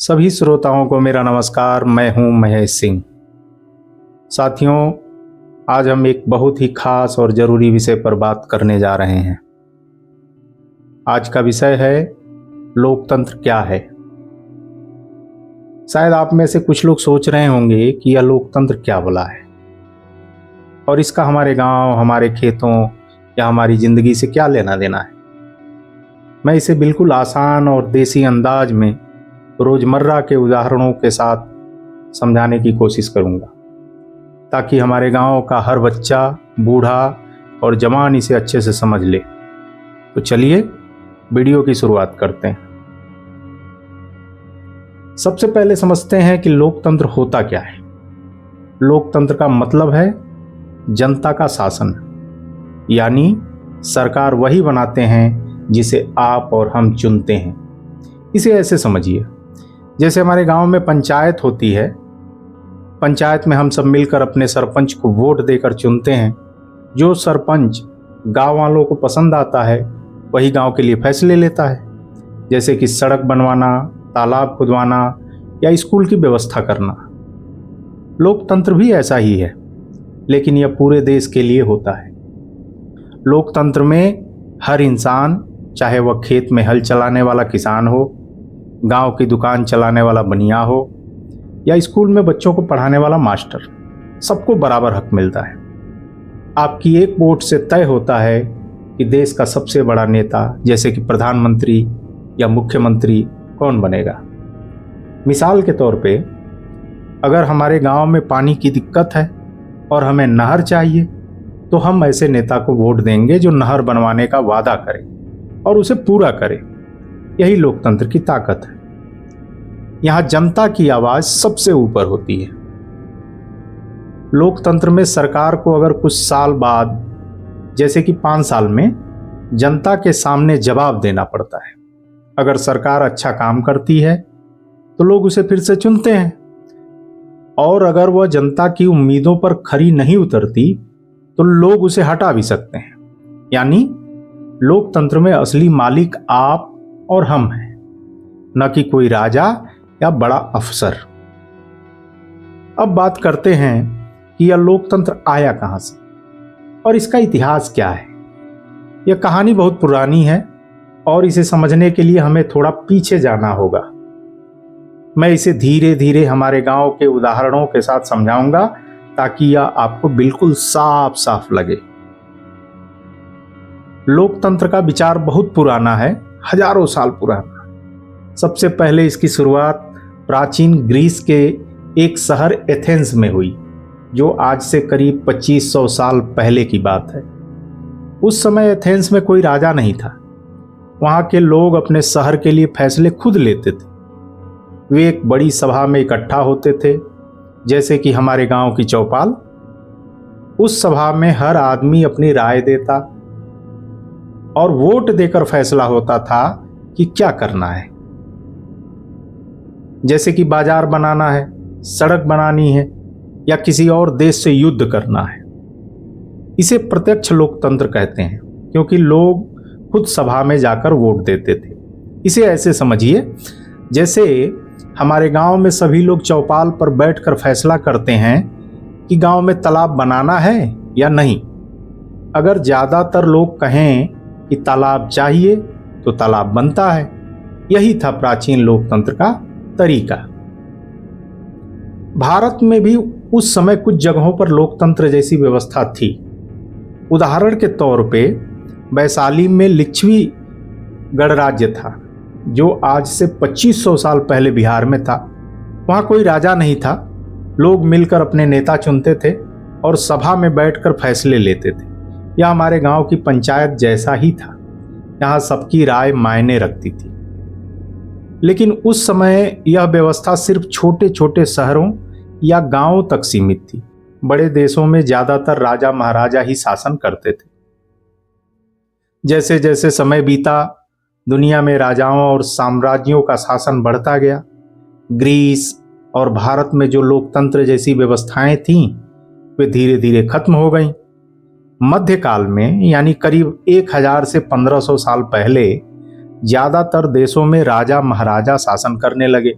सभी श्रोताओं को मेरा नमस्कार। मैं हूं महेश सिंह। साथियों, आज हम एक बहुत ही खास और ज़रूरी विषय पर बात करने जा रहे हैं। आज का विषय है लोकतंत्र क्या है। शायद आप में से कुछ लोग सोच रहे होंगे कि यह लोकतंत्र क्या भला है और इसका हमारे गांव, हमारे खेतों या हमारी ज़िंदगी से क्या लेना देना है। मैं इसे बिल्कुल आसान और देसी अंदाज में रोज़मर्रा के उदाहरणों के साथ समझाने की कोशिश करूंगा, ताकि हमारे गांव का हर बच्चा, बूढ़ा और जवान इसे अच्छे से समझ ले। तो चलिए वीडियो की शुरुआत करते हैं। सबसे पहले समझते हैं कि लोकतंत्र होता क्या है। लोकतंत्र का मतलब है जनता का शासन, यानी सरकार वही बनाते हैं जिसे आप और हम चुनते हैं। इसे ऐसे समझिए, जैसे हमारे गांव में पंचायत होती है। पंचायत में हम सब मिलकर अपने सरपंच को वोट देकर चुनते हैं। जो सरपंच गांव वालों को पसंद आता है वही गांव के लिए फैसले लेता है, जैसे कि सड़क बनवाना, तालाब खुदवाना या स्कूल की व्यवस्था करना। लोकतंत्र भी ऐसा ही है, लेकिन यह पूरे देश के लिए होता है। लोकतंत्र में हर इंसान, चाहे वह खेत में हल चलाने वाला किसान हो, गांव की दुकान चलाने वाला बनिया हो या स्कूल में बच्चों को पढ़ाने वाला मास्टर, सबको बराबर हक मिलता है। आपकी एक वोट से तय होता है कि देश का सबसे बड़ा नेता, जैसे कि प्रधानमंत्री या मुख्यमंत्री, कौन बनेगा। मिसाल के तौर पे, अगर हमारे गांव में पानी की दिक्कत है और हमें नहर चाहिए, तो हम ऐसे नेता को वोट देंगे जो नहर बनवाने का वादा करे और उसे पूरा करे। यही लोकतंत्र की ताकत है। यहां जनता की आवाज सबसे ऊपर होती है। लोकतंत्र में सरकार को अगर कुछ साल बाद, जैसे कि 5 साल में, जनता के सामने जवाब देना पड़ता है। अगर सरकार अच्छा काम करती है तो लोग उसे फिर से चुनते हैं, और अगर वह जनता की उम्मीदों पर खरी नहीं उतरती तो लोग उसे हटा भी सकते हैं। यानी लोकतंत्र में असली मालिक आप और हम हैं, न कि कोई राजा या बड़ा अफसर। अब बात करते हैं कि यह लोकतंत्र आया कहां से और इसका इतिहास क्या है। यह कहानी बहुत पुरानी है और इसे समझने के लिए हमें थोड़ा पीछे जाना होगा। मैं इसे धीरे धीरे हमारे गांव के उदाहरणों के साथ समझाऊंगा, ताकि यह आपको बिल्कुल साफ साफ लगे। लोकतंत्र का विचार बहुत पुराना है, हजारों साल पुराना। सबसे पहले इसकी शुरुआत प्राचीन ग्रीस के एक शहर एथेंस में हुई, जो आज से करीब 2500 साल पहले की बात है। उस समय एथेंस में कोई राजा नहीं था। वहां के लोग अपने शहर के लिए फैसले खुद लेते थे। वे एक बड़ी सभा में इकट्ठा होते थे, जैसे कि हमारे गांव की चौपाल। उस सभा में हर आदमी अपनी राय देता और वोट देकर फैसला होता था कि क्या करना है। जैसे कि बाजार बनाना है, सड़क बनानी है या किसी और देश से युद्ध करना है। इसे प्रत्यक्ष लोकतंत्र कहते हैं, क्योंकि लोग खुद सभा में जाकर वोट देते थे। इसे ऐसे समझिए, जैसे हमारे गांव में सभी लोग चौपाल पर बैठकर फैसला करते हैं कि गांव में तालाब बनाना है या नहीं। अगर ज्यादातर लोग कहें कि तालाब चाहिए तो तालाब बनता है। यही था प्राचीन लोकतंत्र का तरीका। भारत में भी उस समय कुछ जगहों पर लोकतंत्र जैसी व्यवस्था थी। उदाहरण के तौर पे वैशाली में लिच्छवी गणराज्य था, जो आज से 2500 साल पहले बिहार में था। वहां कोई राजा नहीं था। लोग मिलकर अपने नेता चुनते थे और सभा में बैठकर फैसले लेते थे। यह हमारे गांव की पंचायत जैसा ही था। यहाँ सबकी राय मायने रखती थी। लेकिन उस समय यह व्यवस्था सिर्फ छोटे छोटे शहरों या गांवों तक सीमित थी। बड़े देशों में ज्यादातर राजा महाराजा ही शासन करते थे। जैसे जैसे समय बीता, दुनिया में राजाओं और साम्राज्यों का शासन बढ़ता गया। ग्रीस और भारत में जो लोकतंत्र जैसी व्यवस्थाएं थीं, वे धीरे धीरे खत्म हो गईं। मध्यकाल में, यानी करीब 1000 से 1500 साल पहले, ज्यादातर देशों में राजा महाराजा शासन करने लगे।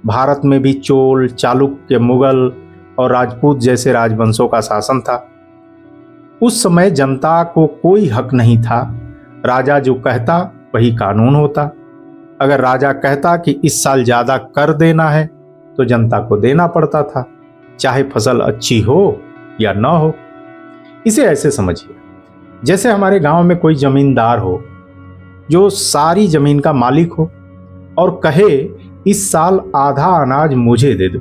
भारत में भी चोल, चालुक्य, मुगल और राजपूत जैसे राजवंशों का शासन था। उस समय जनता को कोई हक नहीं था। राजा जो कहता वही कानून होता। अगर राजा कहता कि इस साल ज्यादा कर देना है तो जनता को देना पड़ता था, चाहे फसल अच्छी हो या न हो। इसे ऐसे समझिए, जैसे हमारे गांव में कोई जमींदार हो जो सारी जमीन का मालिक हो और कहे इस साल आधा अनाज मुझे दे दो।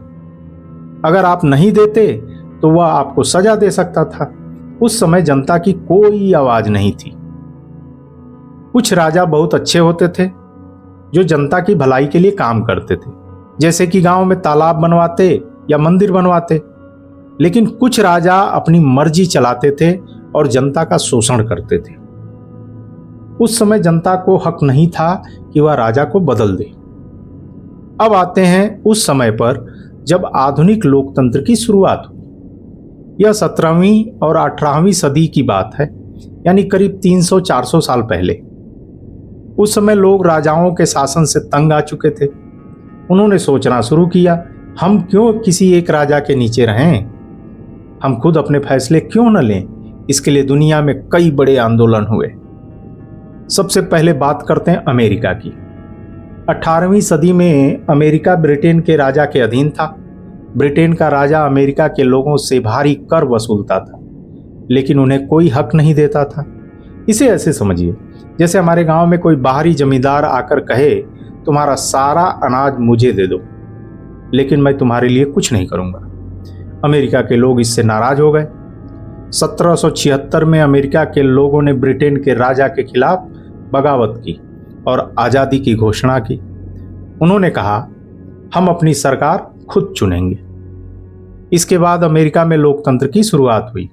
अगर आप नहीं देते तो वह आपको सजा दे सकता था। उस समय जनता की कोई आवाज नहीं थी। कुछ राजा बहुत अच्छे होते थे जो जनता की भलाई के लिए काम करते थे, जैसे कि गांव में तालाब बनवाते या मंदिर बनवाते। लेकिन कुछ राजा अपनी मर्जी चलाते थे और जनता का शोषण करते थे। उस समय जनता को हक नहीं था कि वह राजा को बदल दे। अब आते हैं उस समय पर जब आधुनिक लोकतंत्र की शुरुआत हुई। यह 17वीं और 18वीं सदी की बात है, यानी करीब 300-400 साल पहले। उस समय लोग राजाओं के शासन से तंग आ चुके थे। उन्होंने सोचना शुरू किया, हम क्यों किसी एक राजा के नीचे रहें, हम खुद अपने फैसले क्यों न लें। इसके लिए दुनिया में कई बड़े आंदोलन हुए। सबसे पहले बात करते हैं अमेरिका की। 18वीं सदी में अमेरिका ब्रिटेन के राजा के अधीन था। ब्रिटेन का राजा अमेरिका के लोगों से भारी कर वसूलता था, लेकिन उन्हें कोई हक नहीं देता था। इसे ऐसे समझिए, जैसे हमारे गांव में कोई बाहरी जमींदार आकर कहे तुम्हारा सारा अनाज मुझे दे दो, लेकिन मैं तुम्हारे लिए कुछ नहीं करूंगा। अमेरिका के लोग इससे नाराज हो गए। 1776 में अमेरिका के लोगों ने ब्रिटेन के राजा के खिलाफ बगावत की और आज़ादी की घोषणा की। उन्होंने कहा हम अपनी सरकार खुद चुनेंगे। इसके बाद अमेरिका में लोकतंत्र की शुरुआत हुई।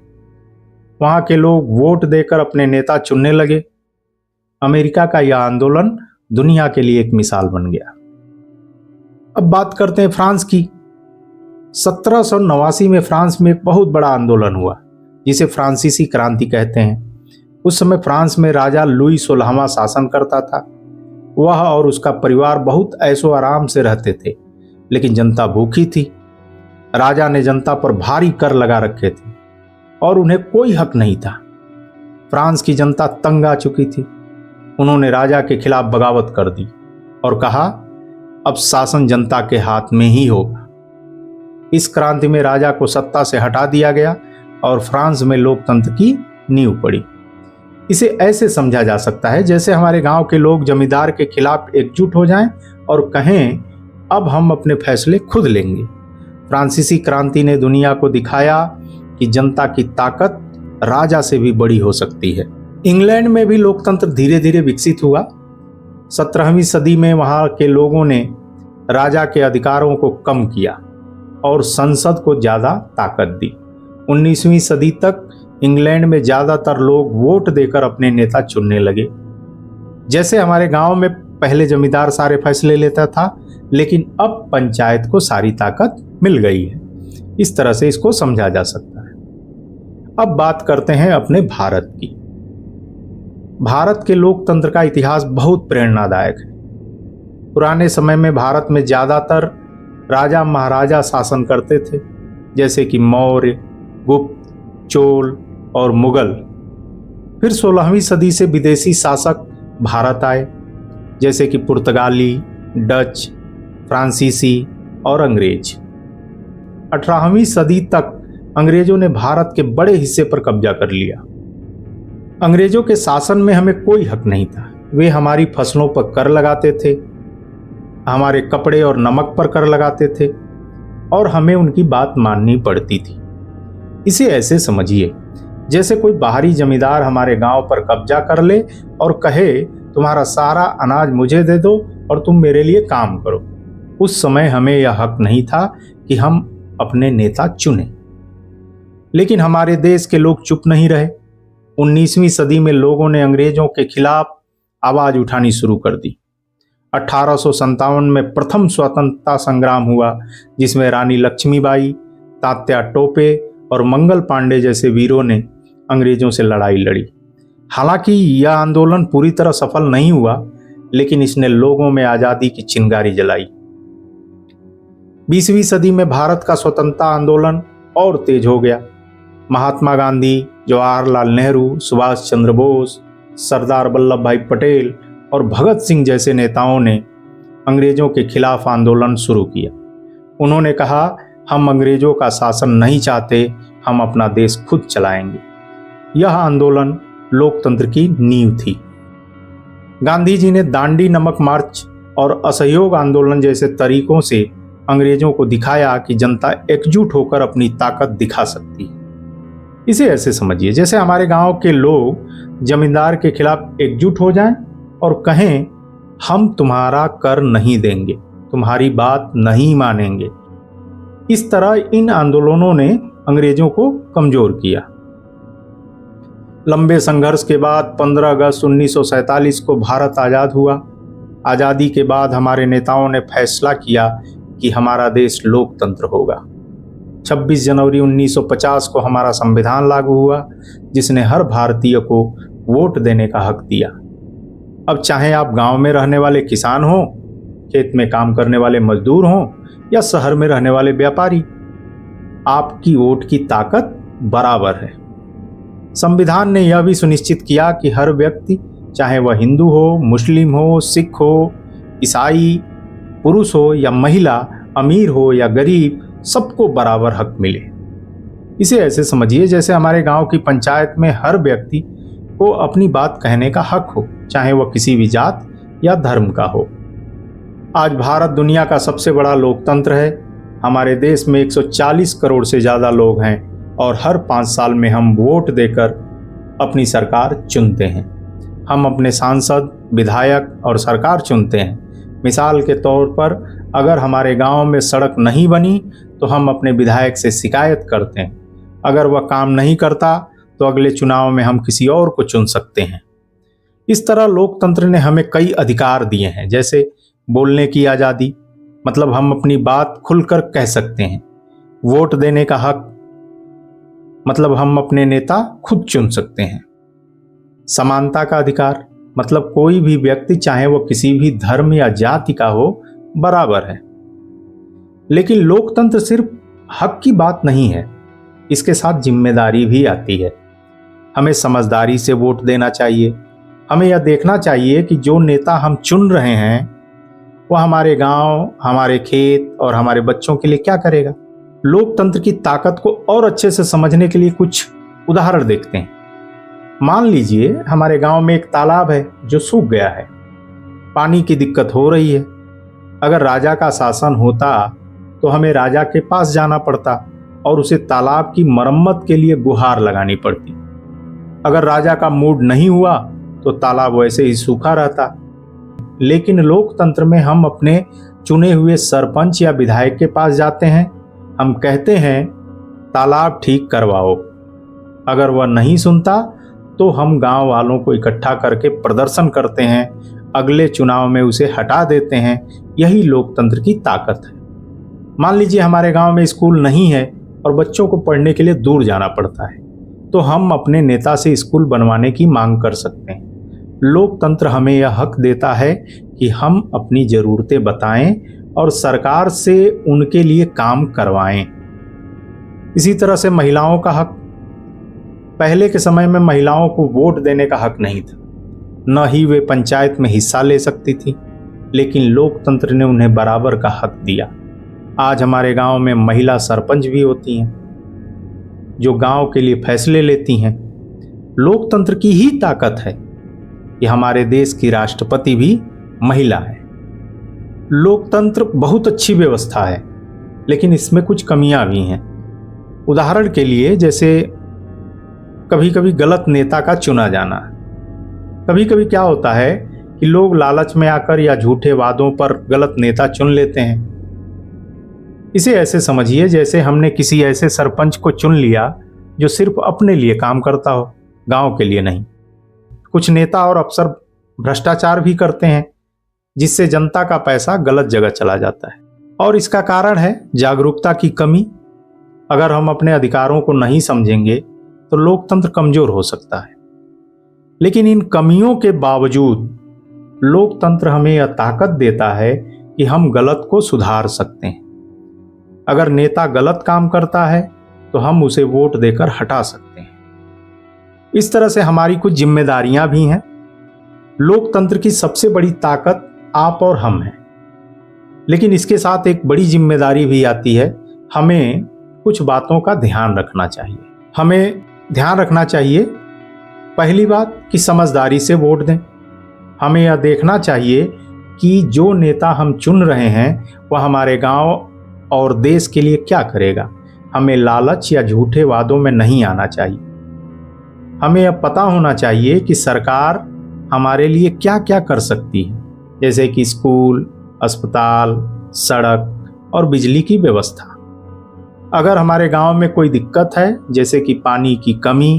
वहां के लोग वोट देकर अपने नेता चुनने लगे। अमेरिका का यह आंदोलन दुनिया के लिए एक मिसाल बन गया। अब बात करते हैं फ्रांस की। 1789 में फ्रांस में एक बहुत बड़ा आंदोलन हुआ, जिसे फ्रांसीसी क्रांति कहते हैं। उस समय फ्रांस में राजा लुई 16वां शासन करता था। वह और उसका परिवार बहुत ऐशो आराम से रहते थे, लेकिन जनता भूखी थी। राजा ने जनता पर भारी कर लगा रखे थे और उन्हें कोई हक नहीं था। फ्रांस की जनता तंग आ चुकी थी। उन्होंने राजा के खिलाफ बगावत कर दी और कहा अब शासन जनता के हाथ में ही होगा। इस क्रांति में राजा को सत्ता से हटा दिया गया और फ्रांस में लोकतंत्र की नींव पड़ी। इसे ऐसे समझा जा सकता है जैसे हमारे गांव के लोग जमींदार के खिलाफ एकजुट हो जाएं और कहें अब हम अपने फैसले खुद लेंगे। फ्रांसीसी क्रांति ने दुनिया को दिखाया कि जनता की ताकत राजा से भी बड़ी हो सकती है। इंग्लैंड में भी लोकतंत्र धीरे धीरे विकसित हुआ। 17वीं सदी में वहां के लोगों ने राजा के अधिकारों को कम किया और संसद को ज्यादा ताकत दी। 19वीं सदी तक इंग्लैंड में ज्यादातर लोग वोट देकर अपने नेता चुनने लगे। जैसे हमारे गांव में पहले जमींदार सारे फैसले लेता था, लेकिन अब पंचायत को सारी ताकत मिल गई है। इस तरह से इसको समझा जा सकता है। अब बात करते हैं अपने भारत की। भारत के लोकतंत्र का इतिहास बहुत प्रेरणादायक है। पुराने समय में भारत में ज्यादातर राजा महाराजा शासन करते थे, जैसे कि मौर्य, गुप्त, चोल और मुगल। फिर 16वीं सदी से विदेशी शासक भारत आए, जैसे कि पुर्तगाली, डच, फ्रांसीसी और अंग्रेज। 18वीं सदी तक अंग्रेजों ने भारत के बड़े हिस्से पर कब्जा कर लिया। अंग्रेजों के शासन में हमें कोई हक नहीं था। वे हमारी फसलों पर कर लगाते थे, हमारे कपड़े और नमक पर कर लगाते थे और हमें उनकी बात माननी पड़ती थी। इसे ऐसे समझिए जैसे कोई बाहरी जमींदार हमारे गांव पर कब्जा कर ले और कहे तुम्हारा सारा अनाज मुझे दे दो और तुम मेरे लिए काम करो। उस समय हमें यह हक नहीं था कि हम अपने नेता चुनें। लेकिन हमारे देश के लोग चुप नहीं रहे। 19वीं सदी में लोगों ने अंग्रेजों के खिलाफ आवाज उठानी शुरू कर दी। 1857 में प्रथम स्वतंत्रता संग्राम हुआ, जिसमें रानी लक्ष्मीबाई, तात्या टोपे और मंगल पांडे जैसे वीरों ने अंग्रेजों से लड़ाई लड़ी। हालांकि यह आंदोलन पूरी तरह सफल नहीं हुआ, लेकिन इसने लोगों में आजादी की चिंगारी जलाई। 20वीं सदी में भारत का स्वतंत्रता आंदोलन और तेज हो गया। महात्मा गांधी, जवाहरलाल नेहरू, सुभाष चंद्र बोस, सरदार वल्लभ भाई पटेल और भगत सिंह जैसे नेताओं ने अंग्रेजों के खिलाफ आंदोलन शुरू किया। उन्होंने कहा, हम अंग्रेजों का शासन नहीं चाहते, हम अपना देश खुद चलाएंगे। यह आंदोलन लोकतंत्र की नींव थी। गांधी जी ने दांडी नमक मार्च और असहयोग आंदोलन जैसे तरीकों से अंग्रेजों को दिखाया कि जनता एकजुट होकर अपनी ताकत दिखा सकती है। इसे ऐसे समझिए जैसे हमारे गांव के लोग जमींदार के खिलाफ एकजुट हो जाएं और कहें, हम तुम्हारा कर नहीं देंगे, तुम्हारी बात नहीं मानेंगे। इस तरह इन आंदोलनों ने अंग्रेजों को कमजोर किया। लंबे संघर्ष के बाद 15 अगस्त 1947 को भारत आज़ाद हुआ। आज़ादी के बाद हमारे नेताओं ने फैसला किया कि हमारा देश लोकतंत्र होगा। 26 जनवरी 1950 को हमारा संविधान लागू हुआ, जिसने हर भारतीय को वोट देने का हक दिया। अब चाहे आप गांव में रहने वाले किसान हों, खेत में काम करने वाले मजदूर हों या शहर में रहने वाले व्यापारी, आपकी वोट की ताकत बराबर है। संविधान ने यह भी सुनिश्चित किया कि हर व्यक्ति, चाहे वह हिंदू हो, मुस्लिम हो, सिख हो, ईसाई, पुरुष हो या महिला, अमीर हो या गरीब, सबको बराबर हक मिले। इसे ऐसे समझिए जैसे हमारे गांव की पंचायत में हर व्यक्ति को अपनी बात कहने का हक हो, चाहे वह किसी भी जात या धर्म का हो। आज भारत दुनिया का सबसे बड़ा लोकतंत्र है। हमारे देश में 140 करोड़ से ज़्यादा लोग हैं और हर 5 साल में हम वोट देकर अपनी सरकार चुनते हैं। हम अपने सांसद, विधायक और सरकार चुनते हैं। मिसाल के तौर पर अगर हमारे गांव में सड़क नहीं बनी तो हम अपने विधायक से शिकायत करते हैं। अगर वह काम नहीं करता तो अगले चुनाव में हम किसी और को चुन सकते हैं। इस तरह लोकतंत्र ने हमें कई अधिकार दिए हैं, जैसे बोलने की आज़ादी, मतलब हम अपनी बात खुलकर कह सकते हैं। वोट देने का हक, मतलब हम अपने नेता खुद चुन सकते हैं। समानता का अधिकार, मतलब कोई भी व्यक्ति, चाहे वो किसी भी धर्म या जाति का हो, बराबर है। लेकिन लोकतंत्र सिर्फ हक की बात नहीं है, इसके साथ जिम्मेदारी भी आती है। हमें समझदारी से वोट देना चाहिए। हमें यह देखना चाहिए कि जो नेता हम चुन रहे हैं वह हमारे गांव, हमारे खेत और हमारे बच्चों के लिए क्या करेगा। लोकतंत्र की ताकत को और अच्छे से समझने के लिए कुछ उदाहरण देखते हैं। मान लीजिए हमारे गांव में एक तालाब है जो सूख गया है, पानी की दिक्कत हो रही है। अगर राजा का शासन होता तो हमें राजा के पास जाना पड़ता और उसे तालाब की मरम्मत के लिए गुहार लगानी पड़ती। अगर राजा का मूड नहीं हुआ तो तालाब वैसे ही सूखा रहता। लेकिन लोकतंत्र में हम अपने चुने हुए सरपंच या विधायक के पास जाते हैं। हम कहते हैं, तालाब ठीक करवाओ। अगर वह नहीं सुनता तो हम गांव वालों को इकट्ठा करके प्रदर्शन करते हैं, अगले चुनाव में उसे हटा देते हैं। यही लोकतंत्र की ताकत है। मान लीजिए हमारे गांव में स्कूल नहीं है और बच्चों को पढ़ने के लिए दूर जाना पड़ता है, तो हम अपने नेता से स्कूल बनवाने की मांग कर सकते हैं। लोकतंत्र हमें यह हक देता है कि हम अपनी ज़रूरतें बताएं और सरकार से उनके लिए काम करवाएं। इसी तरह से महिलाओं का हक। पहले के समय में महिलाओं को वोट देने का हक नहीं था, न ही वे पंचायत में हिस्सा ले सकती थी, लेकिन लोकतंत्र ने उन्हें बराबर का हक दिया। आज हमारे गांव में महिला सरपंच भी होती हैं जो गांव के लिए फैसले लेती हैं। लोकतंत्र की ही ताकत है कि हमारे देश की राष्ट्रपति भी महिला है। लोकतंत्र बहुत अच्छी व्यवस्था है, लेकिन इसमें कुछ कमियां भी हैं। उदाहरण के लिए, जैसे कभी कभी गलत नेता का चुना जाना। कभी कभी क्या होता है कि लोग लालच में आकर या झूठे वादों पर गलत नेता चुन लेते हैं। इसे ऐसे समझिए जैसे हमने किसी ऐसे सरपंच को चुन लिया जो सिर्फ अपने लिए काम करता हो, गांव के लिए नहीं। कुछ नेता और अफसर भ्रष्टाचार भी करते हैं, जिससे जनता का पैसा गलत जगह चला जाता है। और इसका कारण है जागरूकता की कमी। अगर हम अपने अधिकारों को नहीं समझेंगे तो लोकतंत्र कमजोर हो सकता है। लेकिन इन कमियों के बावजूद लोकतंत्र हमें यह ताकत देता है कि हम गलत को सुधार सकते हैं। अगर नेता गलत काम करता है तो हम उसे वोट देकर हटा सकते हैं। इस तरह से हमारी कुछ जिम्मेदारियां भी हैं। लोकतंत्र की सबसे बड़ी ताकत आप और हम हैं, लेकिन इसके साथ एक बड़ी जिम्मेदारी भी आती है। हमें कुछ बातों का ध्यान रखना चाहिए। हमें ध्यान रखना चाहिए, पहली बात कि समझदारी से वोट दें। हमें यह देखना चाहिए कि जो नेता हम चुन रहे हैं वह हमारे गांव और देश के लिए क्या करेगा। हमें लालच या झूठे वादों में नहीं आना चाहिए। हमें यह पता होना चाहिए कि सरकार हमारे लिए क्या क्या कर सकती है, जैसे कि स्कूल, अस्पताल, सड़क और बिजली की व्यवस्था। अगर हमारे गांव में कोई दिक्कत है, जैसे कि पानी की कमी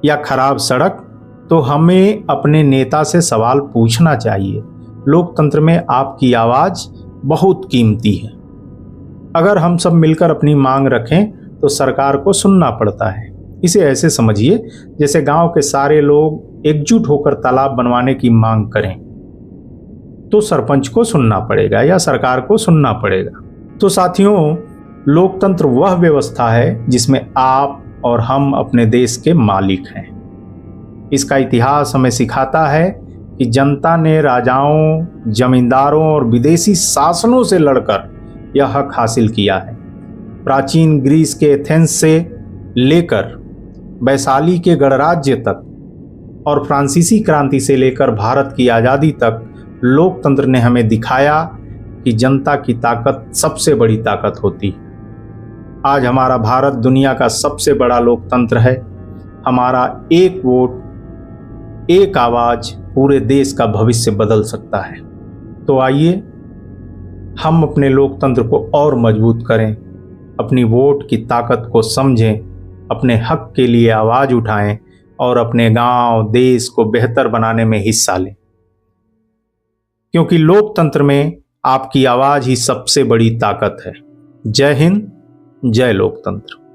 या खराब सड़क, तो हमें अपने नेता से सवाल पूछना चाहिए। लोकतंत्र में आपकी आवाज बहुत कीमती है। अगर हम सब मिलकर अपनी मांग रखें तो सरकार को सुनना पड़ता है। इसे ऐसे समझिए जैसे गांव के सारे लोग एकजुट होकर तालाब बनवाने की मांग करें, तो सरपंच को सुनना पड़ेगा या सरकार को सुनना पड़ेगा। तो साथियों, लोकतंत्र वह व्यवस्था है जिसमें आप और हम अपने देश के मालिक हैं। इसका इतिहास हमें सिखाता है कि जनता ने राजाओं, जमींदारों और विदेशी शासनों से लड़कर यह हक हासिल किया है। प्राचीन ग्रीस के एथेंस से लेकर वैशाली के गणराज्य तक और फ्रांसीसी क्रांति से लेकर भारत की आज़ादी तक लोकतंत्र ने हमें दिखाया कि जनता की ताकत सबसे बड़ी ताकत होती है। आज हमारा भारत दुनिया का सबसे बड़ा लोकतंत्र है। हमारा एक वोट, एक आवाज पूरे देश का भविष्य बदल सकता है। तो आइए हम अपने लोकतंत्र को और मजबूत करें, अपनी वोट की ताकत को समझें, अपने हक के लिए आवाज उठाएं और अपने गांव, देश को बेहतर बनाने में हिस्सा लें, क्योंकि लोकतंत्र में आपकी आवाज ही सबसे बड़ी ताकत है। जय हिंद, जय लोकतंत्र।